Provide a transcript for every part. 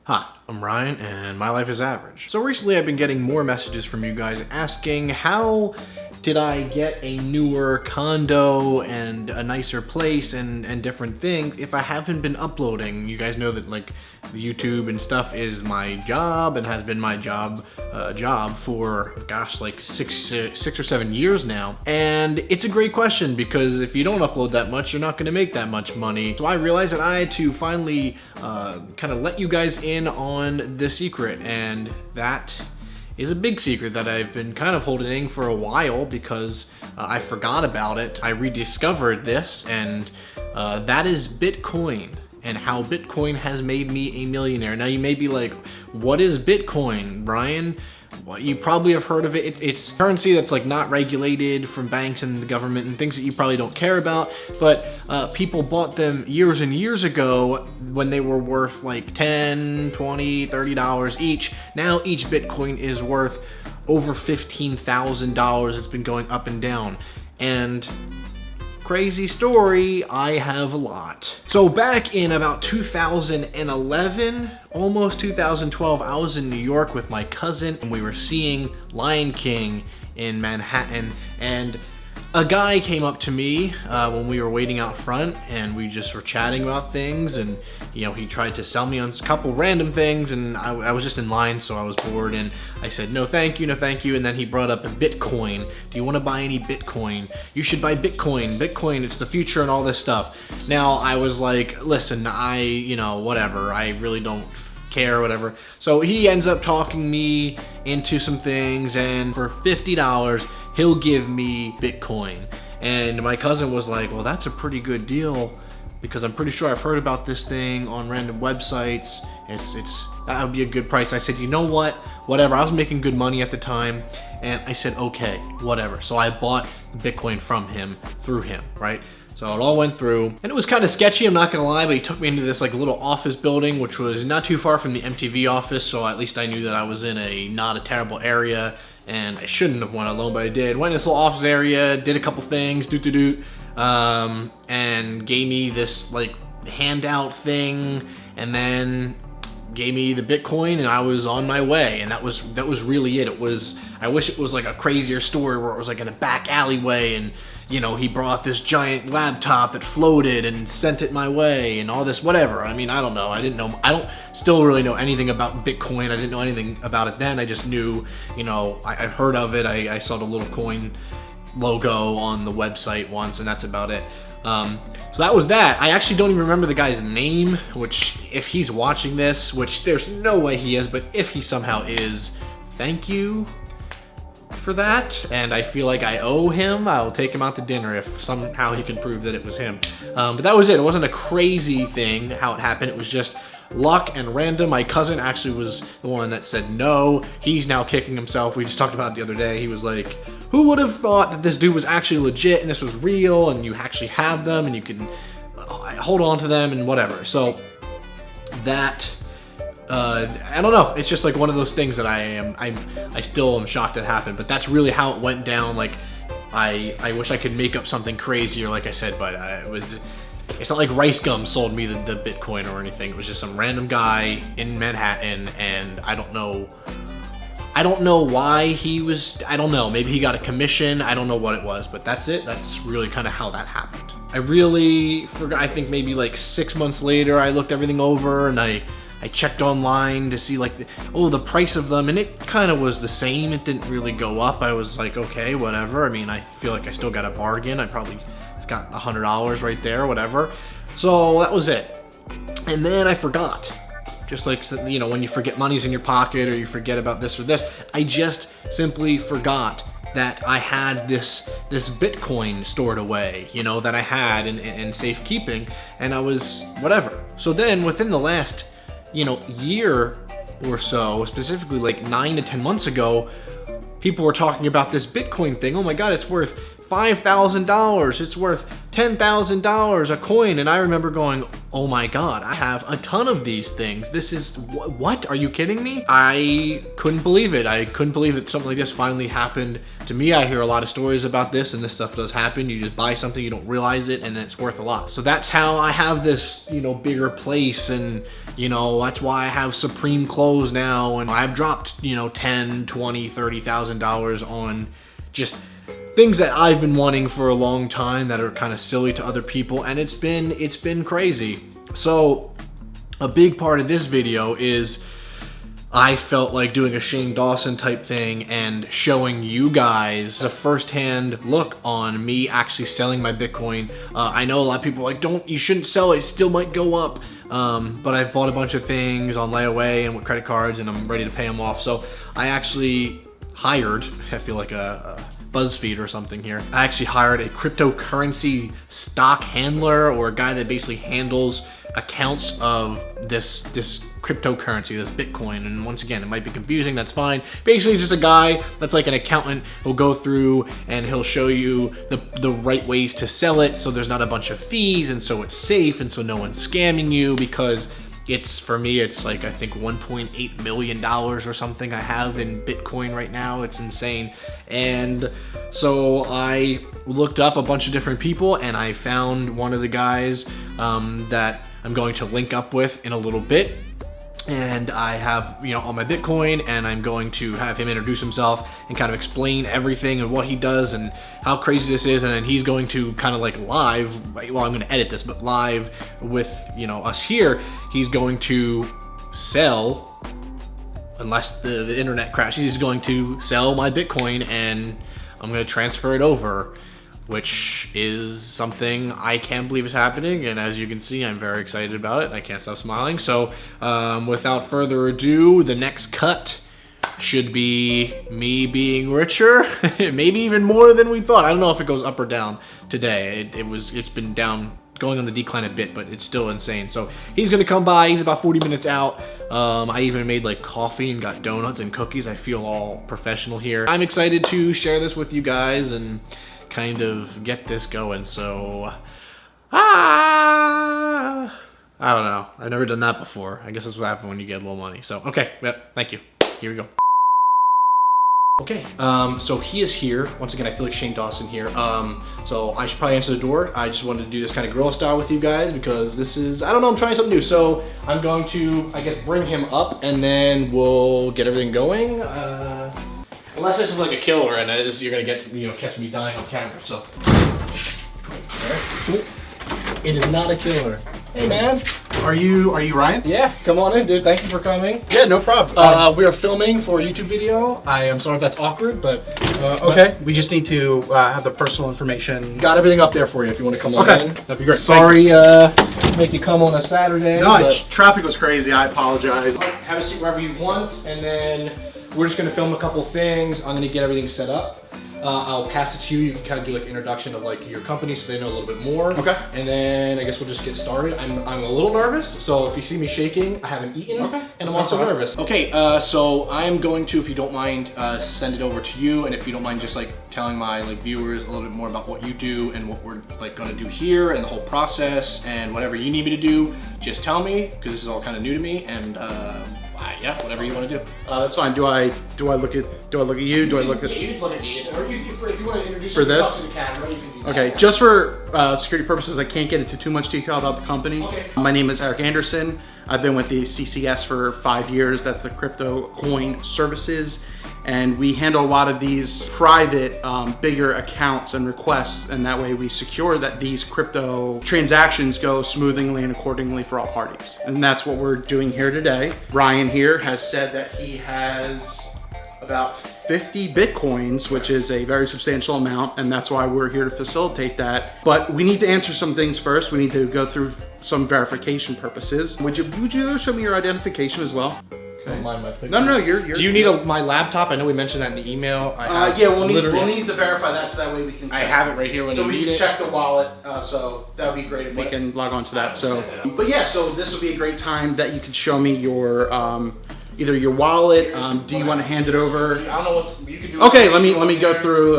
Hi, I'm Ryan and my life is average. So recently I've been getting more messages from you guys asking how did I get a newer condo and a nicer place and different things if I haven't been uploading. You guys know that like YouTube and stuff is my job and has been my job for gosh, like six or 7 years now. And it's a great question because if you don't upload that much, you're not gonna make that much money. So I realized that I had to finally kind of let you guys in on the secret, and that is a big secret that I've been kind of holding for a while because I forgot about it. I rediscovered this, and that is Bitcoin and how Bitcoin has made me a millionaire. Now you may be like, what is Bitcoin, Brian? Well, you probably have heard of it. It's currency that's like not regulated from banks and the government and things that you probably don't care about, but people bought them years and years ago when they were worth like $10, $20, $30 each. Now each Bitcoin is worth over $15,000. It's been going up and down. And crazy story, I have a lot. So back in about 2011, almost 2012, I was in New York with my cousin and we were seeing Lion King in Manhattan, and a guy came up to me when we were waiting out front, and we just were chatting about things, and you know, he tried to sell me on a couple random things, and I was just in line, so I was bored, and I said no thank you, no thank you. And then he brought up a Bitcoin. Do you want to buy any Bitcoin? You should buy Bitcoin. It's the future and all this stuff. Now I was like, listen, whatever, I really don't care, whatever. So he ends up talking me into some things, and for $50 he'll give me Bitcoin. And my cousin was like, well, that's a pretty good deal because I'm pretty sure I've heard about this thing on random websites. That would be a good price. I said, you know what, whatever. I was making good money at the time, and I said, okay, whatever. So I bought the Bitcoin from him through him, right? So it all went through, and it was kind of sketchy, I'm not gonna lie, but he took me into this like little office building, which was not too far from the MTV office, so at least I knew that I was in not a terrible area, and I shouldn't have went alone, but I did. Went in this little office area, did a couple things, and gave me this like handout thing, and then gave me the Bitcoin, and I was on my way. And that was really it. I wish it was like a crazier story where it was like in a back alleyway, and you know, he brought this giant laptop that floated and sent it my way and all this, whatever. I mean, I don't know. I don't still really know anything about Bitcoin. I didn't know anything about it then. I just knew, you know, I heard of it. I saw the little coin logo on the website once, and that's about it. So that was that. I actually don't even remember the guy's name, which if he's watching this, which there's no way he is, but if he somehow is, thank you for that. And I feel like I owe him. I'll take him out to dinner if somehow he can prove that it was him. But that was it. It wasn't a crazy thing how it happened. It was just luck and random. My cousin actually was the one that said no. He's now kicking himself. We just talked about it the other day. He was like, who would have thought that this dude was actually legit and this was real and you actually have them and you can hold on to them and whatever. So that I don't know. It's just like one of those things that I still am shocked it happened, but that's really how it went down. Like I wish I could make up something crazier, like I said, but it's not like Rice Gum sold me the Bitcoin or anything. It was just some random guy in Manhattan, and I don't know why he was, I don't know, maybe he got a commission, I don't know what it was, but that's it. That's really kind of how that happened. I really forgot. I think maybe like 6 months later I looked everything over and I checked online to see like the price of them, and it kind of was the same. It didn't really go up. I was like, okay, whatever. I mean, I feel like I still got a bargain. I probably got $100 right there, whatever. So that was it. And then I forgot. Just like, you know, when you forget money's in your pocket or you forget about this or this, I just simply forgot that I had this Bitcoin stored away, you know, that I had in safekeeping, and I was whatever. So then within the last, you know, year or so, specifically like 9 to 10 months ago, people were talking about this Bitcoin thing. Oh my God, it's worth $5,000. It's worth $10,000 a coin. And I remember going, oh my God, I have a ton of these things. This is, what? Are you kidding me? I couldn't believe it. I couldn't believe that something like this finally happened to me. I hear a lot of stories about this, and this stuff does happen. You just buy something, you don't realize it, and it's worth a lot. So that's how I have this, you know, bigger place, and you know, that's why I have Supreme clothes now, and I've dropped, you know, $10,000, $20,000, $30,000 on just things that I've been wanting for a long time that are kind of silly to other people, and it's been crazy. So a big part of this video is I felt like doing a Shane Dawson type thing and showing you guys a first-hand look on me actually selling my Bitcoin. I know a lot of people are like, you shouldn't sell it, it still might go up. But I've bought a bunch of things on layaway and with credit cards, and I'm ready to pay them off. So I actually hired, I feel like a BuzzFeed or something here. I actually hired a cryptocurrency stock handler, or a guy that basically handles accounts of this cryptocurrency, this Bitcoin. And once again, it might be confusing, that's fine. Basically just a guy that's like an accountant who'll go through and he'll show you the right ways to sell it, so there's not a bunch of fees, and so it's safe, and so no one's scamming you, because for me, it's like, I think $1.8 million or something I have in Bitcoin right now. It's insane. And so I looked up a bunch of different people, and I found one of the guys that I'm going to link up with in a little bit. And I have, you know, all my Bitcoin, and I'm going to have him introduce himself and kind of explain everything and what he does and how crazy this is. And then he's going to kind of like live, well, I'm going to edit this, but live with, you know, us here, he's going to sell, unless the internet crashes, he's going to sell my Bitcoin, and I'm going to transfer it over, which is something I can't believe is happening. And as you can see, I'm very excited about it. I can't stop smiling. So without further ado, the next cut should be me being richer, maybe even more than we thought. I don't know if it goes up or down today. It's been down, going on the decline a bit, but it's still insane. So he's gonna come by. He's about 40 minutes out. I even made like coffee and got donuts and cookies. I feel all professional here. I'm excited to share this with you guys and kind of get this going. So I don't know, I've never done that before. I guess that's what happens when you get a little money. So okay, yep, thank you. Here we go. Okay, so he is here. Once again, I feel like Shane Dawson here. So I should probably answer the door. I just wanted to do this kind of gorilla style with you guys, because this is, I don't know, I'm trying something new. So I'm going to, I guess, bring him up, and then we'll get everything going. Unless this is like a killer, and you're gonna get, you know, catch me dying on camera. So, alright, cool. It is not a killer. Hey man, are you Ryan? Yeah, come on in, dude. Thank you for coming. Yeah, no problem. We are filming for a YouTube video. I am sorry if that's awkward, but okay. We just need to have the personal information. Got everything up there for you if you want to come on in. That'd be great. Sorry, make you come on a Saturday. No, traffic was crazy. I apologize. Have a seat wherever you want, and then we're just gonna film a couple things. I'm gonna get everything set up. I'll pass it to you. You can kind of do like introduction of like your company, so they know a little bit more. Okay. And then I guess we'll just get started. I'm a little nervous, so if you see me shaking, I haven't eaten, okay, and I'm also nervous. Okay, so I'm going to, if you don't mind, send it over to you, and if you don't mind, just like telling my like viewers a little bit more about what you do and what we're like going to do here and the whole process, and whatever you need me to do, just tell me, because this is all kind of new to me, and yeah, whatever you want to do. That's fine. Do I look at you? Do I look at? Yeah, you can look at me, or if you want to introduce for yourself this to the camera, you can do that. Okay, just for security purposes, I can't get into too much detail about the company. Okay. My name is Eric Anderson. I've been with the CCS for 5 years. That's the Crypto Coin Services. And we handle a lot of these private, bigger accounts and requests, and that way we secure that these crypto transactions go smoothly and accordingly for all parties. And that's what we're doing here today. Ryan here has said that he has about 50 Bitcoins, which is a very substantial amount, and that's why we're here to facilitate that. But we need to answer some things first. We need to go through some verification purposes. Would you show me your identification as well? Okay. Don't mind my picture. No, you're. Do you need my laptop? I know we mentioned that in the email. Yeah, we'll need to verify that, so that way we can check. I have it right here when you need it. So we can check the wallet, so that would be great if we can log on to that. So, but yeah, so this would be a great time that you could show me your, either your wallet, do you want to hand it over? I don't know what you can do. Okay, let me go through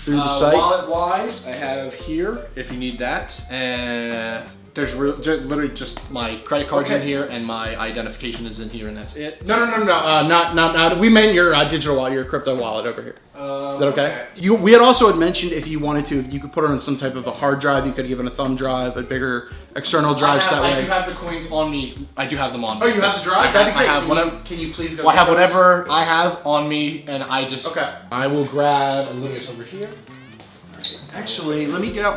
through the site? Wallet-wise, I have here, if you need that. And there's literally just my credit card's in here and my identification is in here and that's it. No. Not. We meant your digital wallet, your crypto wallet over here. Is that okay? We had mentioned if you wanted to, you could put it on some type of a hard drive. You could give it a thumb drive, a bigger external drive. I do have the coins on me. I do have them on me. Oh, you have the drive? I have whatever. Can you please go? Well, I have whatever I have on me, and I just. Okay. I will grab a little bit over here. Actually, let me get out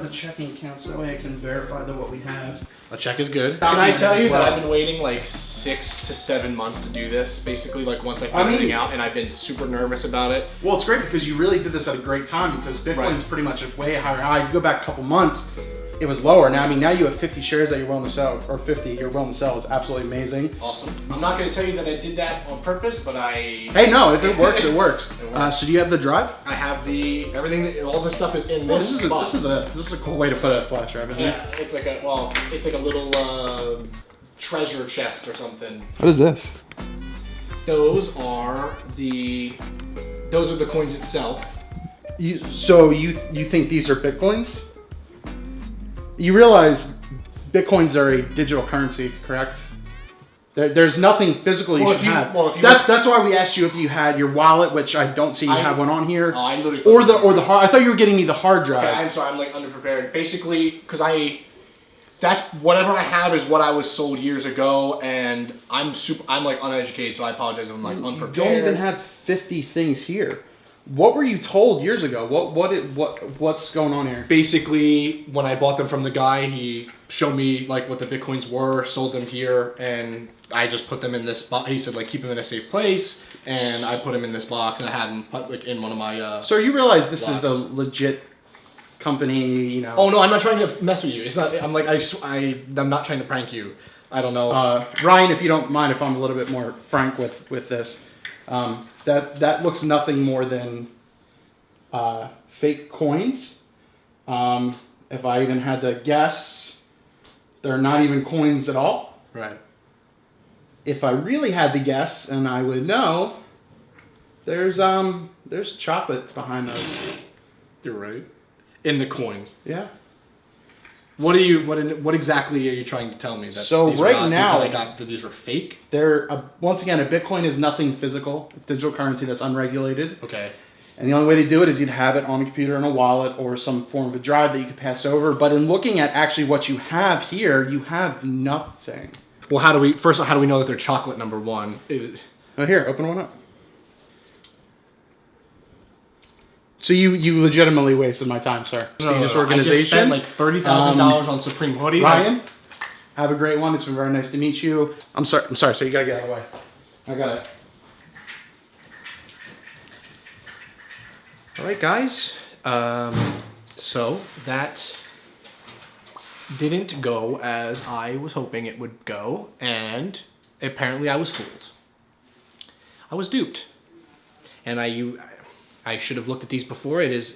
the checking account so that way I can verify that what we have. A check is good. Can I tell you that I've been waiting like 6 to 7 months to do this, basically, like once I figured everything out, and I've been super nervous about it. Well, it's great because you really did this at a great time because Bitcoin's pretty much a way higher high. You go back a couple months, it was lower. Now, now you have 50 shares that you're willing to sell, or 50 you're willing to sell. It's absolutely amazing. Awesome. I'm not going to tell you that I did that on purpose, but I... Hey, no, if it works, it works. So do you have the drive? I have everything, all the stuff is in this spot. This is a cool way to put a flash drive in there. Yeah, it's like a little treasure chest or something. What is this? Those are the coins itself. So you think these are Bitcoins? You realize Bitcoins are a digital currency, correct? There's nothing physical you should have. That's why we asked you if you had your wallet, which I don't see you have one on here. Oh, I literally. Or the hard. I thought you were getting me the hard drive. Okay, I'm sorry. I'm like underprepared. Basically, because that's whatever I have is what I was sold years ago, and I'm like uneducated, so I apologize if I'm like unprepared. You don't even have 50 things here. What were you told years ago? What's going on here? Basically, when I bought them from the guy, he showed me like what the Bitcoins were, sold them here, and I just put them in this box. He said like keep them in a safe place, and I put them in this box, and I had them put like in one of my. So you realize this is a legit company, you know? Oh no, I'm not trying to mess with you. It's not. I'm like I'm not trying to prank you. I don't know. Ryan, if you don't mind, if I'm a little bit more frank with this. That looks nothing more than fake coins. If I even had to guess, they're not even coins at all. Right. If I really had to guess, and I would know, there's chocolate behind those. You're right. In the coins. Yeah. What exactly are you trying to tell me? That so these right now, that these are fake? They're once again, a Bitcoin is nothing physical. It's digital currency that's unregulated. Okay. And the only way to do it is you'd have it on a computer in a wallet or some form of a drive that you could pass over. But in looking at actually what you have here, you have nothing. Well, how do we know that they're chocolate, number one? Oh, here, open one up. So you legitimately wasted my time, sir. Prestigious organization. I just spent like $30,000 on Supreme hoodies. Ryan, have a great one. It's been very nice to meet you. I'm sorry. So you gotta get out of the way. I got it. All right, guys. So that didn't go as I was hoping it would go, and apparently I was fooled. I was duped, and I should have looked at these before. It is.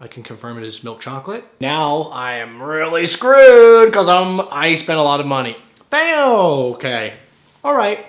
I can confirm it is milk chocolate. Now I am really screwed because I spent a lot of money. Bam. Okay. All right.